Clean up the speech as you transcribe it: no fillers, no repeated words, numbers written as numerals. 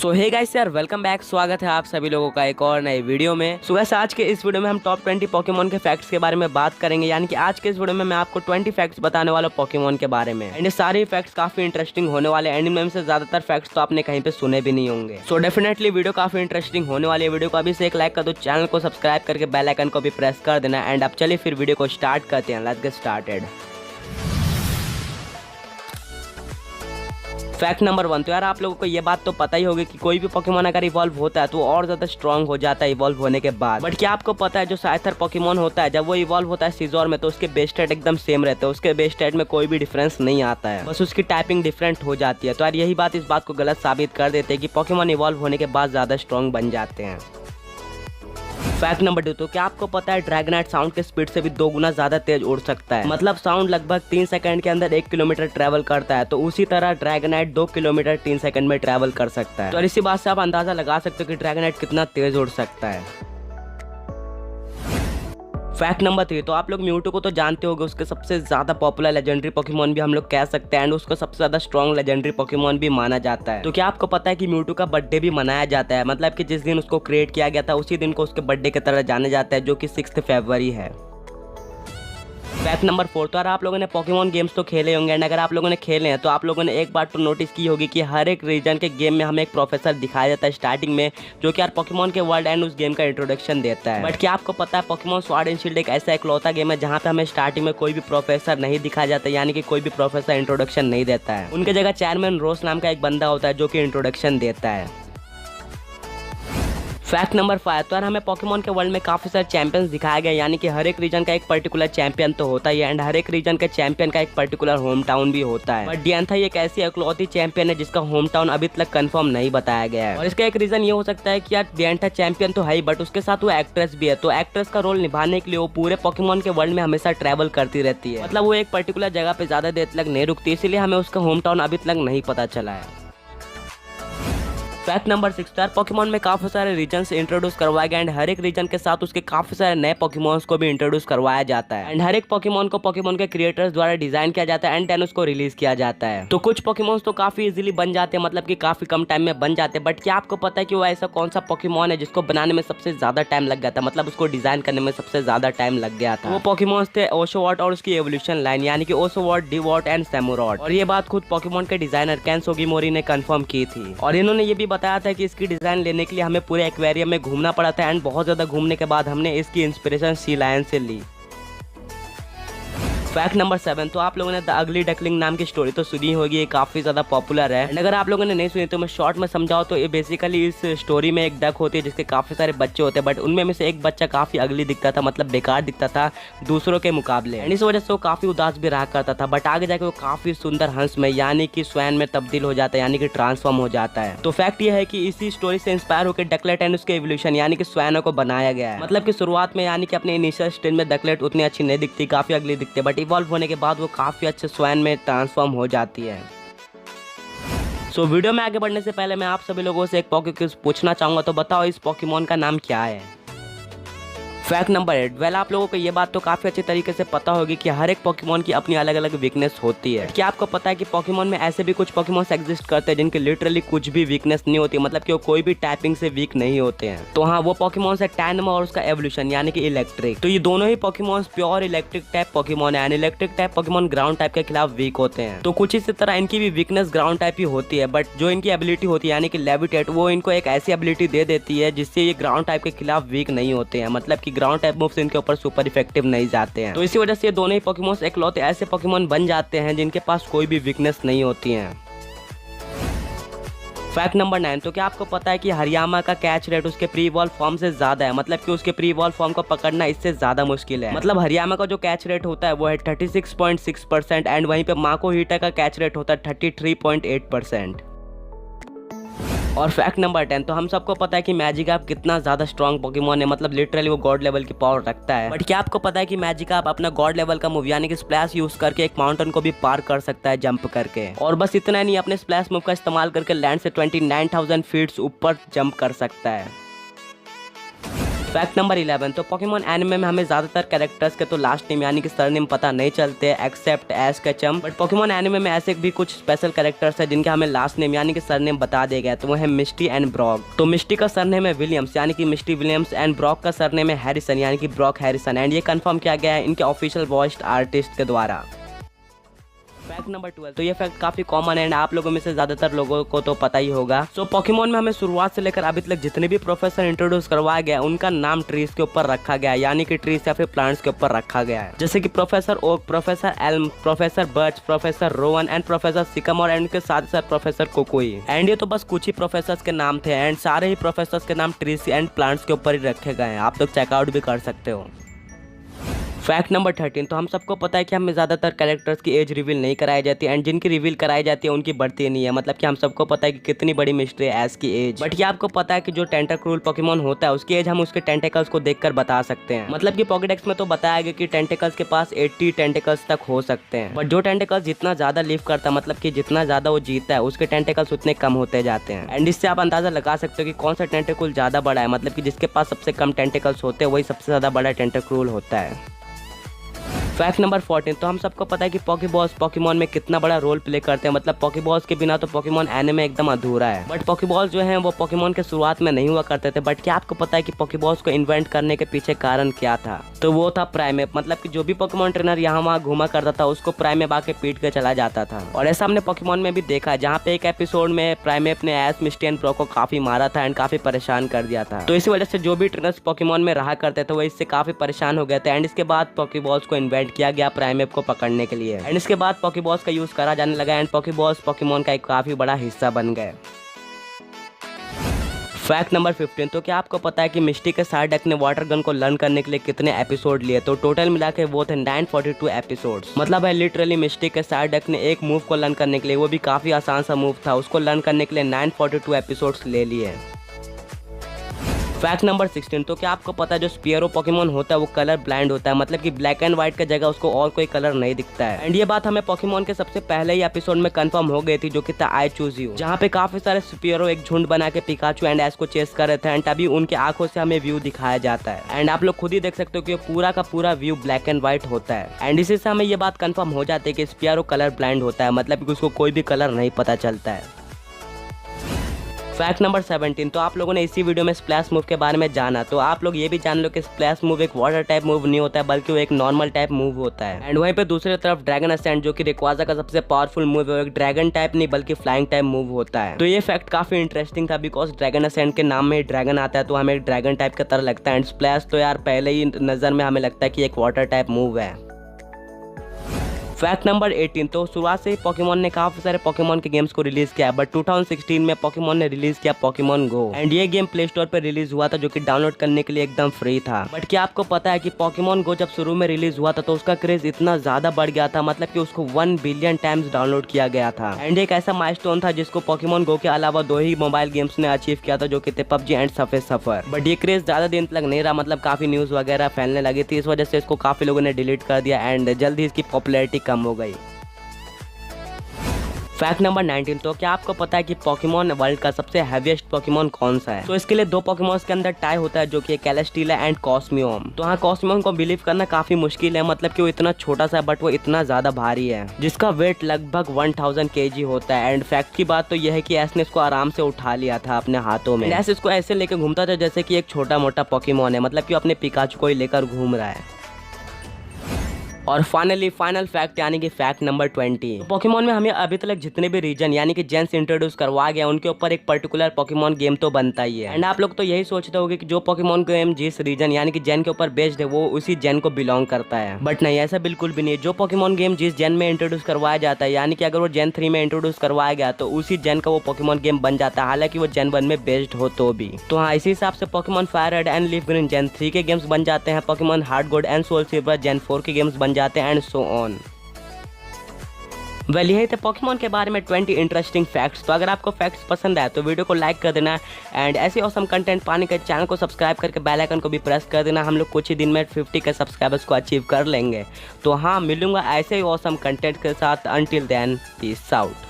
सो hey guys यार, welcome back. स्वागत है आप सभी लोगों का एक और नए वीडियो में। सो वैसे आज के इस वीडियो में हम टॉप 20 पोकेमोन के फैक्ट्स के बारे में बात करेंगे। यानी कि आज के इस वीडियो में मैं आपको 20 फैक्ट्स बताने वाला पोकेमोन के बारे में। एंड ये सारे फैक्ट्स काफी इंटरेस्टिंग होने वाले। एंड इनमें से ज्यादातर फैक्ट्स तो आपने कहीं पे सुने भी नहीं होंगे। सो डेफिनेटली वीडियो काफी इंटरेस्टिंग होने वाली है। वीडियो को अभी से एक लाइक कर दो, चैनल को सब्सक्राइब करके बेल आइकन को भी प्रेस कर देना। एंड अब चलिए फिर वीडियो को स्टार्ट करते हैं। Let's get started. Fact number 1। तो यार आप लोगों को ये बात तो पता ही होगी कि कोई भी पोकेमोन अगर इवॉल्व होता है तो और ज्यादा स्ट्रांग हो जाता है इवॉल्व होने के बाद। बट क्या आपको पता है जो साइथर पोकेमोन होता है जब वो इवॉल्व होता है सीजोर में तो उसके बेस स्टेट एकदम सेम रहते हैं। उसके बेस स्टेट में कोई भी डिफरेंस नहीं आता है, बस उसकी टाइपिंग डिफरेंट हो जाती है। तो यार यही बात इस बात को गलत साबित कर देते हैं कि पोकेमोन इवॉल्व होने के बाद ज्यादा स्ट्रांग बन जाते हैं। Fact number 2। तो क्या आपको पता है ड्रैगनाइट साउंड के स्पीड से भी 2 गुना ज्यादा तेज उड़ सकता है। मतलब साउंड लगभग 3 सेकंड के अंदर 1 किलोमीटर ट्रैवल करता है, तो उसी तरह ड्रैगनाइट 2 किलोमीटर 3 सेकंड में ट्रैवल कर सकता है। तो इसी बात से आप अंदाजा लगा सकते हो कि ड्रैगनाइट कितना तेज उड़ सकता है। Fact number 3। तो आप लोग म्यूटू को तो जानते होंगे, उसके सबसे ज्यादा पॉपुलर लेजेंडरी पोकेमोन भी हम लोग कह सकते हैं। एंड उसको सबसे ज्यादा स्ट्रॉन्ग लेजेंडरी पोकेमोन भी माना जाता है। तो क्या आपको पता है कि म्यूटू का बर्थडे भी मनाया जाता है। मतलब कि जिस दिन उसको क्रिएट किया गया था उसी दिन को उसके बर्थडे की तरह जाना जाता है, जो कि 6 फरवरी है। Fact number 4। तो यार आप लोगों ने पोकेमोन गेम्स तो खेले होंगे। एंड अगर आप लोगों ने खेले हैं तो आप लोगों ने एक बात तो नोटिस की होगी कि हर एक रीजन के गेम में हमें एक प्रोफेसर दिखाया जाता है स्टार्टिंग में, जो कि यार पोकेमोन के वर्ल्ड एंड उस गेम का इंट्रोडक्शन देता है। बट क्या आपको पता है पोकेमोन स्वॉर्ड एंड शील्ड एक ऐसा इकलौता गेम है जहाँ पे हमें स्टार्टिंग में कोई भी प्रोफेसर नहीं दिखाया जाता, यानी कि कोई भी प्रोफेसर इंट्रोडक्शन नहीं देता है। उनके जगह चेयरमैन रोस नाम का एक बंदा होता है जो कि इंट्रोडक्शन देता है। Fact number 5। तो यार हमें पोकेमोन के वर्ल्ड में काफी सारे चैंपियंस दिखाए गए, यानी कि हर एक रीजन का एक पर्टिकुलर चैंपियन तो होता ही है। एंड हर एक रीजन के चैंपियन का एक पर्टिकुलर होम टाउन भी होता है। बट डियांथा एक ऐसी इकलौती चैंपियन है जिसका होम टाउन अभी तक कंफर्म नहीं बताया गया है। और इसका एक रीजन ये हो सकता है कि यार डियांथा चैंपियन तो है ही, बट उसके साथ वो एक्ट्रेस भी है। तो एक्ट्रेस का रोल निभाने के लिए वो पूरे पोकेमोन के वर्ल्ड में हमेशा ट्रैवल करती रहती है। मतलब वो एक पर्टिकुलर जगह पे ज्यादा देर तक नहीं रुकती, इसीलिए हमें उसका होम टाउन अभी तक नहीं पता चला है। Fact number 6। यार पोकेमोन में काफी सारे रीजन से इंट्रोड्यूस करवाए गए। एंड हर एक रीजन के साथ उसके काफी सारे नए पोकेमोन्स को भी इंट्रोड्यूस करवाया जाता है। एंड हर एक पोकेमोन को पोकेमोन के क्रिएटर्स द्वारा डिजाइन किया जाता है एंड देन उसको रिलीज किया जाता है। तो कुछ पोकेमोन्स तो काफी इजीली बन जाते हैं, मतलब कि काफी कम टाइम में बन जाते हैं। बट क्या आपको पता है कि वो ऐसा कौन सा पोकेमोन है जिसको बनाने में सबसे ज्यादा टाइम लग गया था, मतलब उसको डिजाइन करने में सबसे ज्यादा टाइम लग गया था? वो पोकेमोन्स थे ओशोवॉट और उसकी एवोल्यूशन लाइन, यानी कि ओशोवॉट, डिवॉट एंड सैमुरॉट। और ये बात खुद पोकेमोन के डिजाइनर केन सुगीमोरी ने कंफर्म की थी। और इन्होंने ये भी बताया था कि इसकी डिजाइन लेने के लिए हमें पूरे एक्वेरियम में घूमना पड़ा था। एंड बहुत ज्यादा घूमने के बाद हमने इसकी इंस्पिरेशन सी लायन से ली। Fact number 7। तो आप लोगों ने द अगली डकलिंग नाम की स्टोरी तो सुनी होगी, ये काफी ज्यादा पॉपुलर है। अगर आप लोगों ने नहीं सुनी तो मैं शॉर्ट में समझाऊं तो ये बेसिकली इस स्टोरी में एक डक होती है जिसके काफी सारे बच्चे होते हैं, बट उनमें में से एक बच्चा काफी अगली दिखता था, मतलब बेकार दिखता था दूसरों के मुकाबले। एंड इस वजह से वो काफी उदास भी रहा करता था। बट आगे जाके वो काफी सुंदर हंस में यानी कि स्वैन में तब्दील हो जाता है, यानी कि ट्रांसफॉर्म हो जाता है। तो फैक्ट ये है कि इसी स्टोरी से इंस्पायर होकर डकलेट एंड उसके एवोल्यूशन यानी कि स्वैनो को बनाया गया है। मतलब कि शुरुआत में यानी कि अपने इनिशियल स्टेज में डकलेट उतनी अच्छी नहीं दिखती, काफी अगली दिखती है, बट इवॉल्व होने के बाद वो काफी अच्छे स्वैन में ट्रांसफॉर्म हो जाती है। सो वीडियो में आगे बढ़ने से पहले मैं आप सभी लोगों से एक पोके क्विज पूछना चाहूंगा। तो बताओ इस पोकेमोन का नाम क्या है? Fact number 8। वेल आप लोगों को ये बात तो काफी अच्छी तरीके से पता होगी कि हर एक पोकेमोन की अपनी अलग अलग वीकनेस होती है। क्या आपको पता है कि पोकेमोन में ऐसे भी कुछ पोकेमोन्स एग्जिस्ट करते हैं जिनके लिटरली कुछ भी वीकनेस नहीं होती, मतलब कि वो कोई भी टाइपिंग से वीक नहीं होते हैं? तो हाँ, वो पोकेमोन्स है टैनमा और उसका एवोल्यूशन यानी कि इलेक्ट्रिक। तो ये दोनों ही Pokemons pure electric type Pokemon है। Electric type Pokemon ground type के खिलाफ वीक होते हैं। तो कुछ इसी तरह इनकी भी वीकनेस ग्राउंड टाइप ही होती है, बट जो इनकी एबिलिटी होती है यानी कि लेविटेट, वो इनको एक ऐसी एबिलिटी दे देती है जिससे ये ग्राउंड टाइप के खिलाफ वीक नहीं होते हैं। मतलब कि ग्राउंड टाइप मूव्स इनके ऊपर सुपर इफेक्टिव नहीं जाते हैं। तो इसी वजह से ये दोनों ही पोकेमोन्स इकलौते ऐसे पोकेमोन बन जाते हैं जिनके पास कोई भी वीकनेस नहीं होती है। Fact number 9। तो क्या आपको पता है कि हरियामा का कैच रेट उसके प्री इवॉल्व फॉर्म से ज्यादा है? मतलब कि उसके प्री इवॉल्व फॉर्म को पकड़ना इससे ज्यादा मुश्किल है। मतलब हरियामा का जो कैच रेट होता है वो है 36.6% एंड वहीं पे माको हीटा का कैच रेट होता है 33.8%। और फैक्ट नंबर 10। तो हम सबको पता है कि मैजिकाप कितना ज्यादा स्ट्रॉन्ग पोकेमोन है, मतलब लिटरली वो गॉड लेवल की पावर रखता है। बट क्या आपको पता है कि मैजिकाप अपना गॉड लेवल का मूव यानी कि स्प्लैश यूज करके एक माउंटेन को भी पार कर सकता है जंप करके? और बस इतना नहीं, अपने स्प्लैश मूव का इस्तेमाल करके लैंड से 29,000 फीट ऊपर जंप कर सकता है। फैक्ट नंबर 11, तो पोकेमॉन एनिमे में हमें ज्यादातर कैरेक्टर्स के तो लास्ट नेम यानी कि सरनेम पता नहीं चलते except Ash Ketchum, but Pokemon anime में ऐसे भी कुछ स्पेशल कैरेक्टर्स है जिनके हमें लास्ट नेम यानी कि सरनेम बता दिए गए, तो वो है मिस्टी एंड ब्रॉक। तो मिस्टी का सरनेम है विलियम्स यानी कि मिस्टी विलियम्स एंड ब्रॉक का सरनेम है हैरिसन यानी कि ब्रॉक हैरिसन, एंड ये कंफर्म किया गया है इनके ऑफिशियल वॉइस आर्टिस्ट के द्वारा। फैक्ट नंबर 12, तो ये फैक्ट काफी कॉमन है एंड आप लोगों में से ज्यादातर लोगों को तो पता ही होगा। सो पोकेमॉन में हमें शुरुआत से लेकर अभी तक जितने भी प्रोफेसर इंट्रोड्यूस करवाया गया उनका नाम ट्रीज के ऊपर रखा गया है, यानी कि ट्रीज या फिर प्लांट्स के ऊपर रखा गया है, जैसे कि professor Oak, professor Elm, professor Birch, professor Rowan and professor Sycamore and उनके साथ साथ प्रोफेसर कोकोई। एंड ये तो बस कुछ ही प्रोफेसर के नाम थे एंड सारे ही प्रोफेसर के नाम ट्रीज एंड प्लांट्स के ऊपर ही रखे गए हैं, आप लोग चेकआउट भी कर सकते हो। फैक्ट नंबर 13, तो हम सबको पता है कि हमें ज्यादातर कैरेक्टर्स की एज रिवील नहीं कराई जाती एंड जिनकी रिवील कराई जाती है उनकी बढ़ती नहीं है, मतलब कि हम सबको पता है कि कितनी बड़ी मिस्ट्री है एश की एज। बट ये आपको पता है कि जो टेंटाक्रूल पोकेमॉन होता है उसकी एज हम उसके टेंटेकल्स को देखकर बता सकते हैं, मतलब कि पॉकेडेक्स में तो बताया गया कि टेंटेकल्स के पास 80 टेंटेकल्स तक हो सकते हैं, बट जो टेंटेकल्स जितना ज्यादा लिव करता है मतलब कि जितना ज्यादा वो जीता है उसके टेंटेकल्स उतने कम होते जाते हैं। एंड इससे आप अंदाजा लगा सकते हो कि कौन सा टेंटेक्रूल ज्यादा बड़ा है, मतलब कि जिसके पास सबसे कम टेंटेकल्स होते हैं वही सबसे ज्यादा बड़ा टेंटाक्रूल होता है। फैक्ट नंबर 14, तो हम सबको पता है कि पोकेबॉल्स पोकेमॉन में कितना बड़ा रोल प्ले करते हैं, मतलब पोकेबॉल्स के बिना तो पोकेमॉन एनिमे एकदम अधूरा है। बट पोकेबॉल्स जो हैं वो पोकेमॉन के शुरुआत में नहीं हुआ करते थे, बट क्या आपको पता है कि पोकेबॉल्स को इन्वेंट करने के पीछे कारण क्या था? तो वो था प्राइमेप, मतलब कि जो भी पोकेमॉन ट्रेनर यहाँ वहाँ घुमा करता था उसको प्राइमेप आके पीट के चला जाता था। और ऐसा हमने पोकेमॉन में भी देखा है जहाँ पे एक एपिसोड में प्राइमेप ने एश, मिस्टी एंड ब्रॉक को काफी मारा था एंड काफी परेशान कर दिया था। तो इसी वजह से जो भी ट्रेनर्स पोकेमॉन में रहा करते थे वो इससे काफी परेशान हो गए थे एंड इसके बाद पोकेबॉल्स को इन्वेंट किया गया प्राइमेप को पकड़ने के लिए एंड इसके बाद पोकेबॉल्स का यूज करा जाने लगा एंड पोकेबॉल्स पोकेमॉन का एक काफी बड़ा हिस्सा बन गए। फैक्ट नंबर 15, तो क्या आपको पता है कि मिस्टी के सार्डक ने वाटर गन को लर्न करने के लिए कितने एपिसोड लिए? तो टोटल मिला के वो थे 942 एपिसोड्स, मतलब है लिटरली मिस्टी के सार्डक ने एक मूव को लर्न करने के लिए, वो भी काफी आसान सा मूव था, उसको लर्न करने के लिए 942 एपिसोड्स ले लिए। फैक्ट नंबर 16, तो क्या आपको पता है जो स्पियरो पोकेमॉन होता है वो कलर ब्लाइंड होता है, मतलब कि ब्लैक एंड व्हाइट की जगह उसको और कोई कलर नहीं दिखता है। एंड ये बात हमें पोकेमॉन के सबसे पहले ही एपिसोड में कंफर्म हो गई थी जो कि था आई चूज यू, जहाँ पे काफी सारे स्पियरो एक झुंड बना के पिकाचू एंड एश को चेस कर रहे थे एंड तभी उनके आंखों से हमें व्यू दिखाया जाता है एंड आप लोग खुद ही देख सकते हो कि पूरा का पूरा व्यू ब्लैक एंड व्हाइट होता है एंड इसी से हमें ये बात कंफर्म हो जाती है कि स्पियरो कलर ब्लाइंड होता है, मतलब कि उसको कोई भी कलर नहीं पता चलता है। फैक्ट नंबर 17, तो आप लोगों ने इसी वीडियो में स्प्लैश मूव के बारे में जाना, तो आप लोग ये भी जान लो कि स्प्लैश मूव एक वाटर टाइप मूव नहीं होता है बल्कि वो एक नॉर्मल टाइप मूव होता है। एंड वहीं पे दूसरी तरफ ड्रैगन असेंट जो कि रेक्वाजा का सबसे पावरफुल मूव है, एक ड्रैगन टाइप नहीं बल्कि फ्लाइंग टाइप मूव होता है। तो ये फैक्ट काफी इंटरेस्टिंग था बिकॉज ड्रैगन असेंट के नाम में ड्रैगन आता है तो हमें एक ड्रैगन टाइप की तरह लगता है एंड स्प्लैश तो यार पहले ही नजर में हमें लगता है कि एक वाटर टाइप मूव है। फैक्ट नंबर 18, तो शुरुआत से ही पोकेमॉन ने काफी सारे पोकेमॉन के गेम्स को रिलीज किया, बट 2016 में पोकेमॉन ने रिलीज किया पोकेमॉन गो एंड ये गेम प्ले स्टोर पर रिलीज हुआ था जो कि डाउनलोड करने के लिए एकदम फ्री था। बट क्या आपको पता है कि पोकेमॉन गो जब शुरू में रिलीज हुआ था तो उसका क्रेज इतना ज्यादा बढ़ गया था, मतलब कि उसको 1 बिलियन टाइम्स डाउनलोड किया गया था एंड एक ऐसा माइलस्टोन था जिसको पोकेमॉन गो के अलावा 2 ही मोबाइल गेम्स ने अचीव किया था जो कि थे PUBG and Subway suffer. But ये क्रेज ज्यादा दिन तक नहीं रहा, मतलब काफी न्यूज वगैरह फैलने लगी थी, इस वजह से इसको काफी लोगों ने डिलीट कर दिया एंड जल्द ही इसकी पॉपुलैरिटी कम हो गई। फैक्ट नंबर 19, तो क्या आपको पता है कि पोकेमॉन वर्ल्ड का सबसे हैवीएस्ट पोकेमॉन कौन सा है? तो इसके लिए 2 पोकेमॉन्स के अंदर टाई होता है जो कि कैलेस्टीला एंड कॉस्मियम। तो हाँ, कॉस्मियम को बिलीव करना काफी मुश्किल है, मतलब कि वो इतना छोटा सा है बट वो इतना ज्यादा भारी है जिसका वेट लगभग 1000 kg होता है। एंड फैक्ट की बात तो यह है कि ऐश ने इसको आराम से उठा लिया था अपने हाथों में। ऐश इसको ऐसे लेकर घूमता था जैसे कि एक छोटा मोटा पोकेमॉन है, मतलब कि अपने पिकाचू को ही लेकर घूम रहा है। और फाइनल फैक्ट यानी कि फैक्ट नंबर 20, पोकेमॉन में हमें अभी तक जितने भी रीजन यानी कि जेन्स इंट्रोड्यूस करवाया गया उनके ऊपर एक पर्टिकुलर पोकेमॉन गेम तो बनता ही है। एंड आप लोग तो यही सोचते होंगे कि जो पोकेमॉन गेम जिस रीजन यानी कि जेन के ऊपर बेस्ड है वो उसी जेन को बिलोंग करता है, बट नहीं, ऐसा बिल्कुल भी नहीं। जो पोकेमॉन गेम जिस जेन में इंट्रोड्यूस करवाया जाता है यानी कि अगर वो जेन 3 में इंट्रोड्यूस करवाया गया तो उसी जेन का वो पोकेमॉन गेम बन जाता है, हालांकि वो जेन 1 में बेस्ड हो तो भी। तो हाँ, इसी हिसाब से Pokemon Fire Red and Leaf Green Gen 3 के गेम्स बन जाते हैं, Pokemon Heart Gold and Soul Silver Gen 4 के गेम्स बन जाते हैं एंड सो ऑन। वेल, यही थे पोकेमॉन के बारे में 20 इंटरेस्टिंग फैक्ट्स। तो अगर आपको फैक्ट्स पसंद आए तो वीडियो को लाइक कर देना एंड ऐसे ऑसम कंटेंट पाने के चैनल को सब्सक्राइब करके बेल आइकन को भी प्रेस कर देना। हम लोग कुछ ही दिन में 50 के सब्सक्राइबर्स को अचीव कर लेंगे। तो हाँ, मिलूंगा ऐसे ही ऑसम कंटेंट के साथ। Until then, peace out.